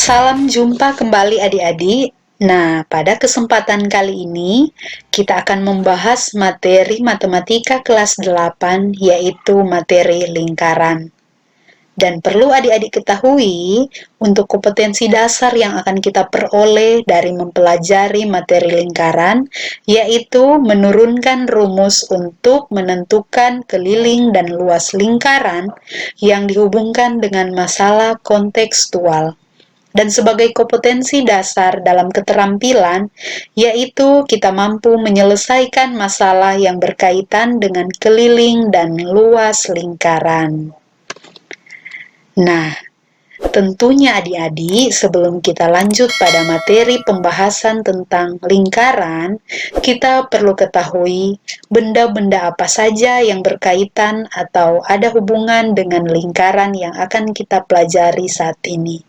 Salam jumpa kembali adik-adik. Nah, pada kesempatan kali ini kita akan membahas materi matematika kelas 8 yaitu materi lingkaran. Dan perlu adik-adik ketahui untuk kompetensi dasar yang akan kita peroleh dari mempelajari materi lingkaran yaitu menurunkan rumus untuk menentukan keliling dan luas lingkaran yang dihubungkan dengan masalah kontekstual. Dan sebagai kompetensi dasar dalam keterampilan, yaitu kita mampu menyelesaikan masalah yang berkaitan dengan keliling dan luas lingkaran. Nah, tentunya adik-adik, sebelum kita lanjut pada materi pembahasan tentang lingkaran, kita perlu ketahui benda-benda apa saja yang berkaitan atau ada hubungan dengan lingkaran yang akan kita pelajari saat ini.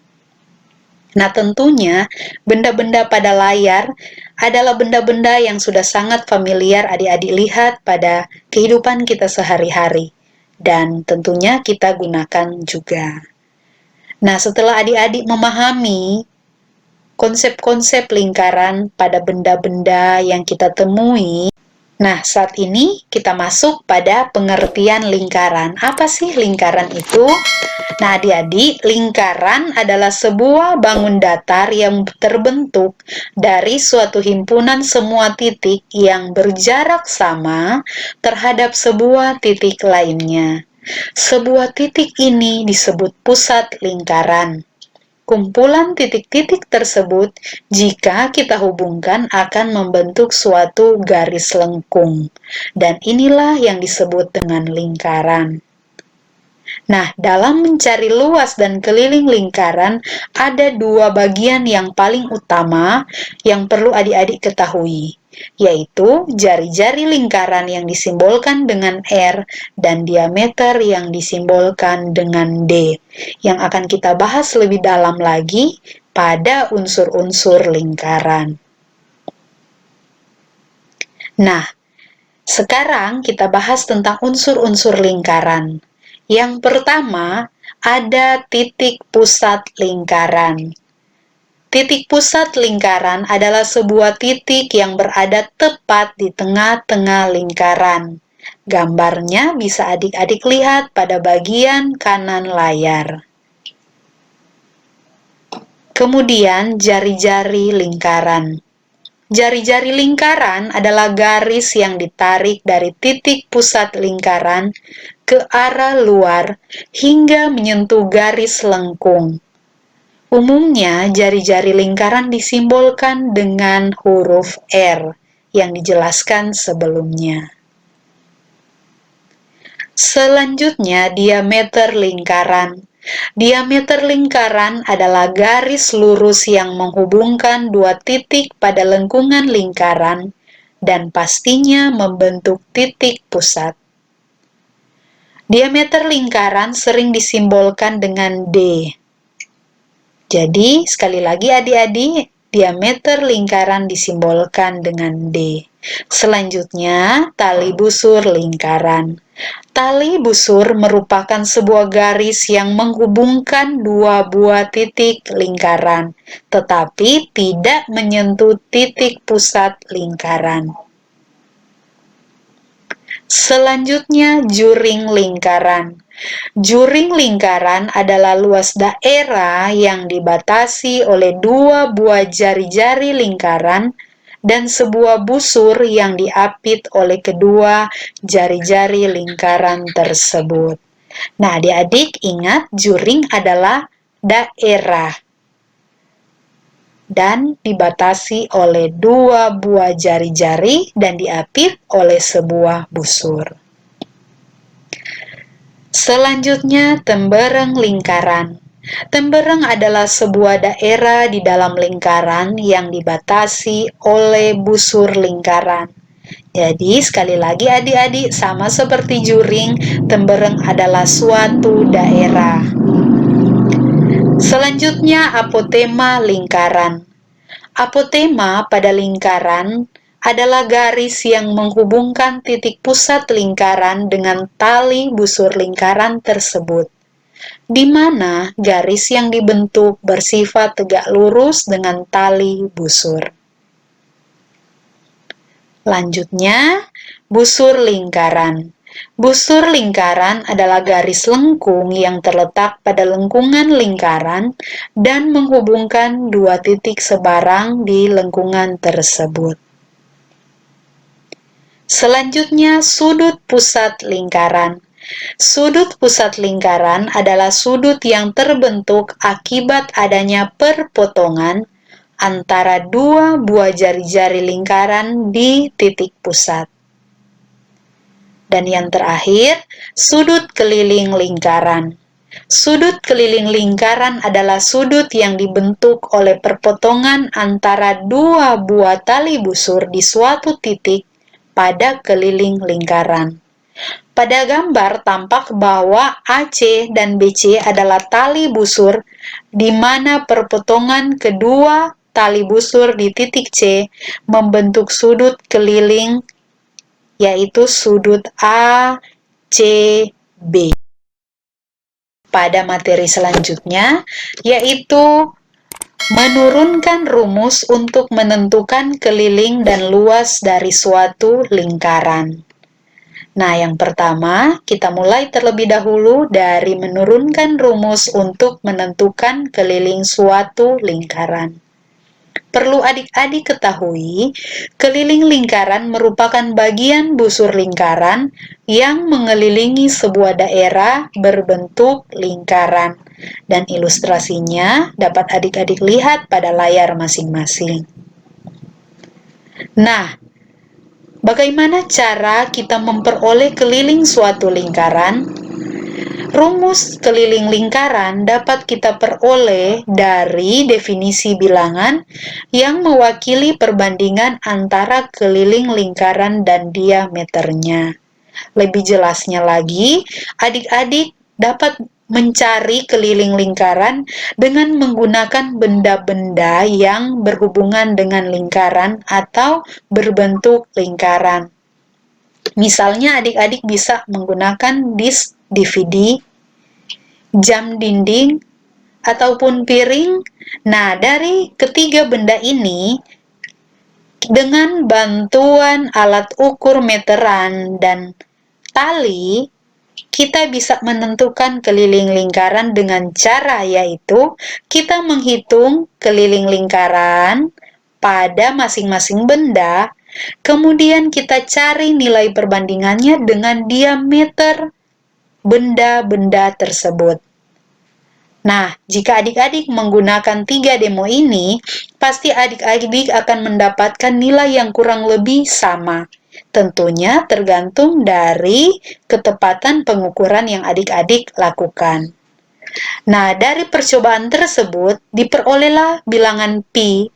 Nah, tentunya benda-benda pada layar adalah benda-benda yang sudah sangat familiar adik-adik lihat pada kehidupan kita sehari-hari, dan tentunya kita gunakan juga. Nah, setelah adik-adik memahami konsep-konsep lingkaran pada benda-benda yang kita temui, nah, saat ini kita masuk pada pengertian lingkaran. Apa sih lingkaran itu? Nah, adik-adik, lingkaran adalah sebuah bangun datar yang terbentuk dari suatu himpunan semua titik yang berjarak sama terhadap sebuah titik lainnya. Sebuah titik ini disebut pusat lingkaran. Kumpulan titik-titik tersebut, jika kita hubungkan, akan membentuk suatu garis lengkung, dan inilah yang disebut dengan lingkaran. Nah, dalam mencari luas dan keliling lingkaran, ada dua bagian yang paling utama yang perlu adik-adik ketahui, yaitu jari-jari lingkaran yang disimbolkan dengan R dan diameter yang disimbolkan dengan D, yang akan kita bahas lebih dalam lagi pada unsur-unsur lingkaran. Nah, sekarang kita bahas tentang unsur-unsur lingkaran. Yang pertama, ada titik pusat lingkaran. Titik pusat lingkaran adalah sebuah titik yang berada tepat di tengah-tengah lingkaran. Gambarnya bisa adik-adik lihat pada bagian kanan layar. Kemudian, jari-jari lingkaran. Jari-jari lingkaran adalah garis yang ditarik dari titik pusat lingkaran ke arah luar hingga menyentuh garis lengkung. Umumnya, jari-jari lingkaran disimbolkan dengan huruf R yang dijelaskan sebelumnya. Selanjutnya, diameter lingkaran. Diameter lingkaran adalah garis lurus yang menghubungkan dua titik pada lengkungan lingkaran dan pastinya membentuk titik pusat. Diameter lingkaran sering disimbolkan dengan D. Jadi, sekali lagi adik-adik, diameter lingkaran disimbolkan dengan D. Selanjutnya, tali busur lingkaran. Tali busur merupakan sebuah garis yang menghubungkan dua buah titik lingkaran, tetapi tidak menyentuh titik pusat lingkaran. Selanjutnya, juring lingkaran. Juring lingkaran adalah luas daerah yang dibatasi oleh dua buah jari-jari lingkaran dan sebuah busur yang diapit oleh kedua jari-jari lingkaran tersebut. Nah, adik-adik ingat, juring adalah daerah dan dibatasi oleh dua buah jari-jari dan diapit oleh sebuah busur. Selanjutnya, tembereng lingkaran. Tembereng adalah sebuah daerah di dalam lingkaran yang dibatasi oleh busur lingkaran. Jadi, sekali lagi adik-adik, sama seperti juring, tembereng adalah suatu daerah. Selanjutnya, apotema lingkaran. Apotema pada lingkaran adalah garis yang menghubungkan titik pusat lingkaran dengan tali busur lingkaran tersebut. di mana garis yang dibentuk bersifat tegak lurus dengan tali busur. Lanjutnya, busur lingkaran. Busur lingkaran adalah garis lengkung yang terletak pada lengkungan lingkaran dan menghubungkan dua titik sebarang di lengkungan tersebut. Selanjutnya, sudut pusat lingkaran. Sudut pusat lingkaran adalah sudut yang terbentuk akibat adanya perpotongan antara dua buah jari-jari lingkaran di titik pusat. Dan yang terakhir, sudut keliling lingkaran. Sudut keliling lingkaran adalah sudut yang dibentuk oleh perpotongan antara dua buah tali busur di suatu titik pada keliling lingkaran. Pada gambar tampak bahwa AC dan BC adalah tali busur di mana perpotongan kedua tali busur di titik C membentuk sudut keliling, yaitu sudut ACB. Pada materi selanjutnya, yaitu menurunkan rumus untuk menentukan keliling dan luas dari suatu lingkaran. Nah, yang pertama, kita mulai terlebih dahulu dari menurunkan rumus untuk menentukan keliling suatu lingkaran. Perlu adik-adik ketahui, keliling lingkaran merupakan bagian busur lingkaran yang mengelilingi sebuah daerah berbentuk lingkaran. Dan ilustrasinya dapat adik-adik lihat pada layar masing-masing. Nah, bagaimana cara kita memperoleh keliling suatu lingkaran? Rumus keliling lingkaran dapat kita peroleh dari definisi bilangan yang mewakili perbandingan antara keliling lingkaran dan diameternya. Lebih jelasnya lagi, adik-adik dapat mencari keliling lingkaran dengan menggunakan benda-benda yang berhubungan dengan lingkaran atau berbentuk lingkaran. Misalnya adik-adik bisa menggunakan disk DVD, jam dinding, ataupun piring. Nah, dari ketiga benda ini, dengan bantuan alat ukur meteran dan tali, kita bisa menentukan keliling lingkaran dengan cara yaitu kita menghitung keliling lingkaran pada masing-masing benda, kemudian kita cari nilai perbandingannya dengan diameter benda-benda tersebut. Nah, jika adik-adik menggunakan 3 demo ini, pasti adik-adik akan mendapatkan nilai yang kurang lebih sama. Tentunya tergantung dari ketepatan pengukuran yang adik-adik lakukan. Nah, dari percobaan tersebut diperolehlah bilangan pi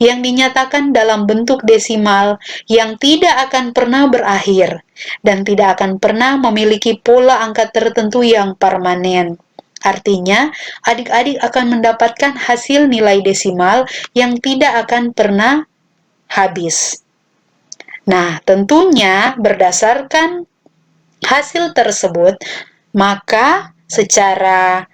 yang dinyatakan dalam bentuk desimal yang tidak akan pernah berakhir dan tidak akan pernah memiliki pola angka tertentu yang permanen. Artinya, adik-adik akan mendapatkan hasil nilai desimal yang tidak akan pernah habis. Nah, tentunya berdasarkan hasil tersebut, maka secara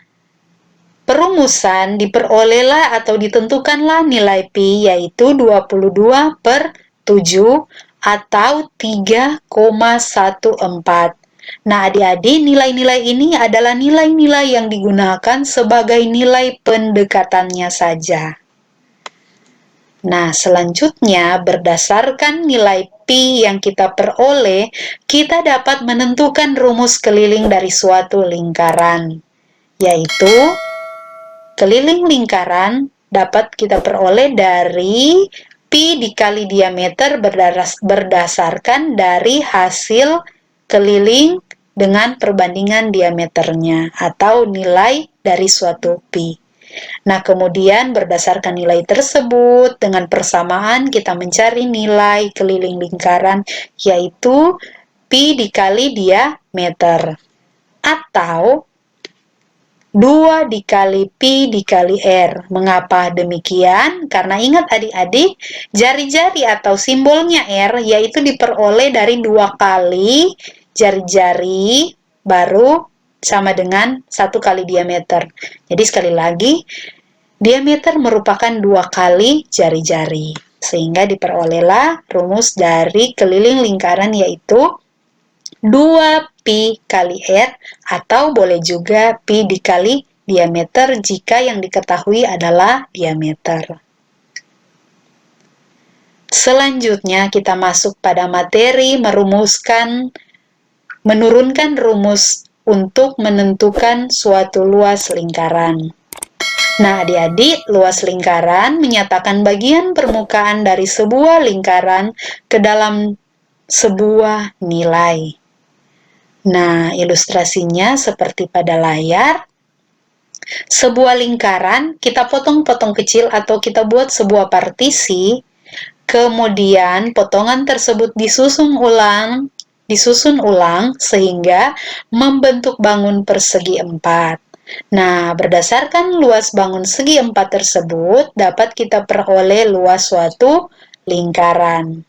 perumusan diperolehlah atau ditentukanlah nilai pi yaitu 22/7 atau 3,14. Nah, adik-adik, nilai-nilai ini adalah nilai-nilai yang digunakan sebagai nilai pendekatannya saja. Nah, selanjutnya berdasarkan nilai pi yang kita peroleh, kita dapat menentukan rumus keliling dari suatu lingkaran, yaitu keliling lingkaran dapat kita peroleh dari pi dikali diameter berdasarkan dari hasil keliling dengan perbandingan diameternya atau nilai dari suatu pi. Nah, kemudian berdasarkan nilai tersebut, dengan persamaan kita mencari nilai keliling lingkaran, yaitu pi dikali diameter. Atau 2 dikali pi dikali r. Mengapa demikian? Karena ingat adik-adik, jari-jari atau simbolnya r, yaitu diperoleh dari 2 kali jari-jari, baru sama dengan 1 kali diameter. Jadi sekali lagi, diameter merupakan 2 kali jari-jari. Sehingga diperolehlah rumus dari keliling lingkaran yaitu 2pi kali R, atau boleh juga pi dikali diameter jika yang diketahui adalah diameter. Selanjutnya kita masuk pada materi menurunkan rumus untuk menentukan suatu luas lingkaran. Nah, adik-adik, luas lingkaran menyatakan bagian permukaan dari sebuah lingkaran ke dalam sebuah nilai. Nah, ilustrasinya seperti pada layar. Sebuah lingkaran kita potong-potong kecil atau kita buat sebuah partisi, kemudian potongan tersebut disusun ulang sehingga membentuk bangun persegi 4. Nah, berdasarkan luas bangun segi 4 tersebut, dapat kita peroleh luas suatu lingkaran.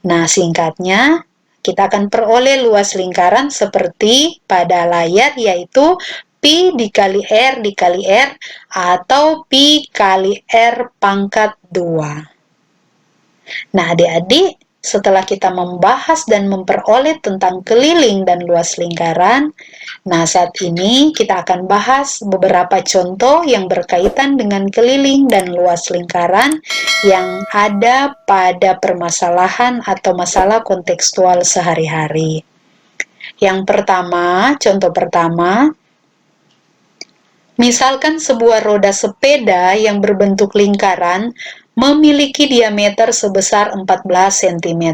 Nah, singkatnya, kita akan peroleh luas lingkaran seperti pada layar, yaitu pi dikali R dikali R, atau pi kali R pangkat 2. Nah, adik-adik, setelah kita membahas dan memperoleh tentang keliling dan luas lingkaran, nah saat ini kita akan bahas beberapa contoh yang berkaitan dengan keliling dan luas lingkaran yang ada pada permasalahan atau masalah kontekstual sehari-hari. Yang pertama, contoh pertama, misalkan sebuah roda sepeda yang berbentuk lingkaran memiliki diameter sebesar 14 cm.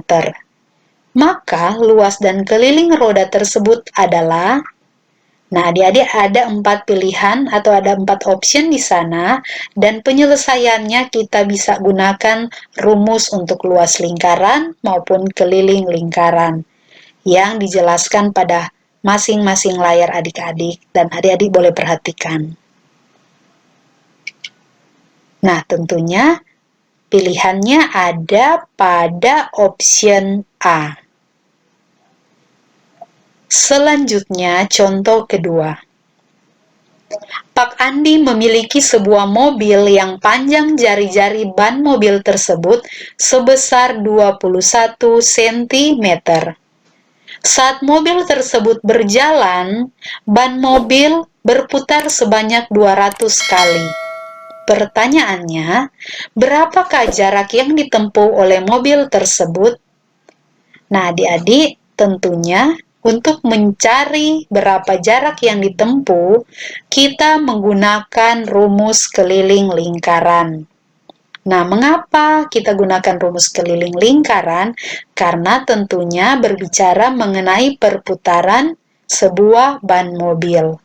Maka luas dan keliling roda tersebut adalah, nah adik-adik ada 4 pilihan atau ada 4 option di sana, dan penyelesaiannya kita bisa gunakan rumus untuk luas lingkaran maupun keliling lingkaran yang dijelaskan pada masing-masing layar adik-adik, dan adik-adik boleh perhatikan. Nah, tentunya pilihannya ada pada option A. Selanjutnya, contoh kedua. Pak Andi memiliki sebuah mobil yang panjang jari-jari ban mobil tersebut sebesar 21 cm. Saat mobil tersebut berjalan, ban mobil berputar sebanyak 200 kali. Pertanyaannya, berapakah jarak yang ditempuh oleh mobil tersebut? Nah, adik-adik, tentunya untuk mencari berapa jarak yang ditempuh, kita menggunakan rumus keliling lingkaran. Nah, mengapa kita gunakan rumus keliling lingkaran? Karena tentunya berbicara mengenai perputaran sebuah ban mobil.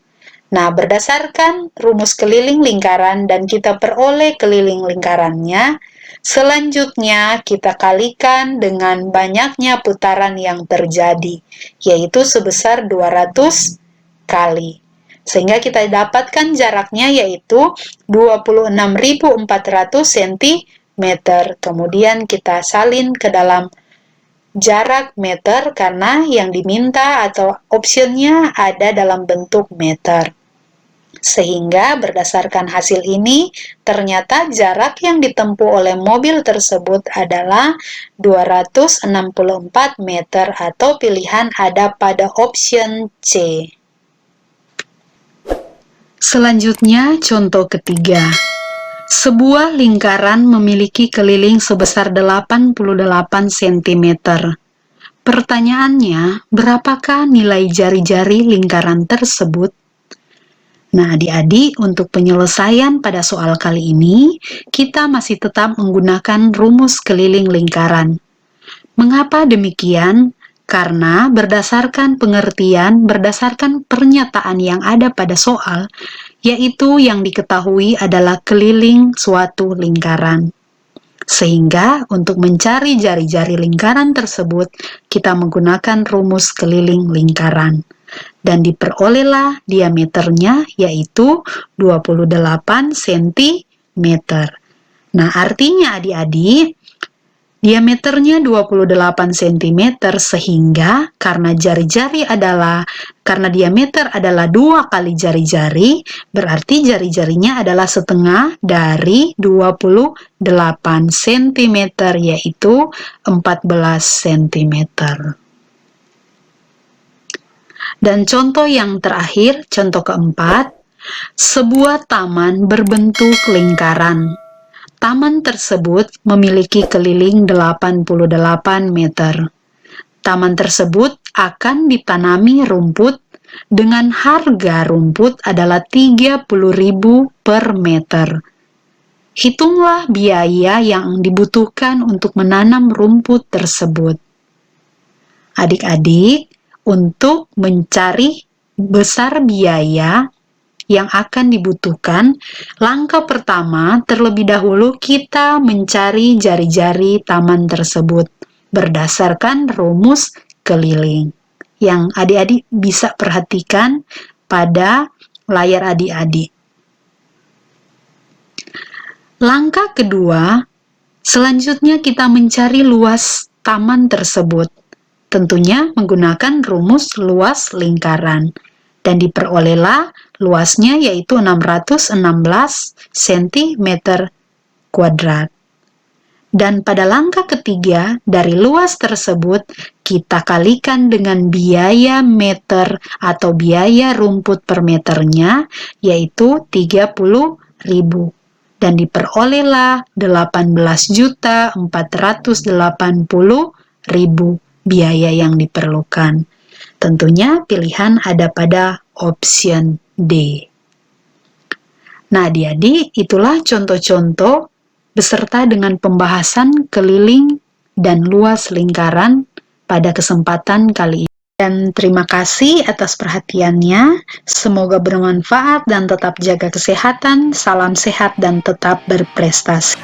Nah, berdasarkan rumus keliling lingkaran dan kita peroleh keliling lingkarannya, selanjutnya kita kalikan dengan banyaknya putaran yang terjadi, yaitu sebesar 200 kali. Sehingga kita dapatkan jaraknya yaitu 26.400 cm. Kemudian kita salin ke dalam jarak meter karena yang diminta atau optionnya ada dalam bentuk meter. Sehingga berdasarkan hasil ini, ternyata jarak yang ditempuh oleh mobil tersebut adalah 264 meter atau pilihan ada pada option C. Selanjutnya, contoh ketiga. Sebuah lingkaran memiliki keliling sebesar 88 cm. Pertanyaannya, berapakah nilai jari-jari lingkaran tersebut? Nah, adik-adik, untuk penyelesaian pada soal kali ini, kita masih tetap menggunakan rumus keliling lingkaran. Mengapa demikian? Karena berdasarkan pengertian, berdasarkan pernyataan yang ada pada soal, yaitu yang diketahui adalah keliling suatu lingkaran. Sehingga untuk mencari jari-jari lingkaran tersebut, kita menggunakan rumus keliling lingkaran. Dan diperolehlah diameternya yaitu 28 cm. Nah, artinya adik-adik, Diameternya 28 cm sehingga karena diameter adalah 2 kali jari-jari, berarti jari-jarinya adalah setengah dari 28 cm, yaitu 14 cm. Dan contoh yang terakhir, contoh keempat, sebuah taman berbentuk lingkaran. Taman tersebut memiliki keliling 88 meter. Taman tersebut akan ditanami rumput dengan harga rumput adalah 30.000 per meter. Hitunglah biaya yang dibutuhkan untuk menanam rumput tersebut. Adik-adik, untuk mencari besar biaya yang akan dibutuhkan, langkah pertama terlebih dahulu kita mencari jari-jari taman tersebut berdasarkan rumus keliling yang adik-adik bisa perhatikan pada layar adik-adik. Langkah kedua, selanjutnya kita mencari luas taman tersebut, tentunya menggunakan rumus luas lingkaran. Dan diperolehlah luasnya yaitu 616 cm kuadrat. Dan pada langkah ketiga, dari luas tersebut, kita kalikan dengan biaya meter atau biaya rumput per meternya, yaitu 30.000. Dan diperolehlah 18.480.000 biaya yang diperlukan. Tentunya pilihan ada pada option D. Nah, adik-adik, itulah contoh-contoh beserta dengan pembahasan keliling dan luas lingkaran pada kesempatan kali ini. Dan terima kasih atas perhatiannya. Semoga bermanfaat dan tetap jaga kesehatan. Salam sehat dan tetap berprestasi.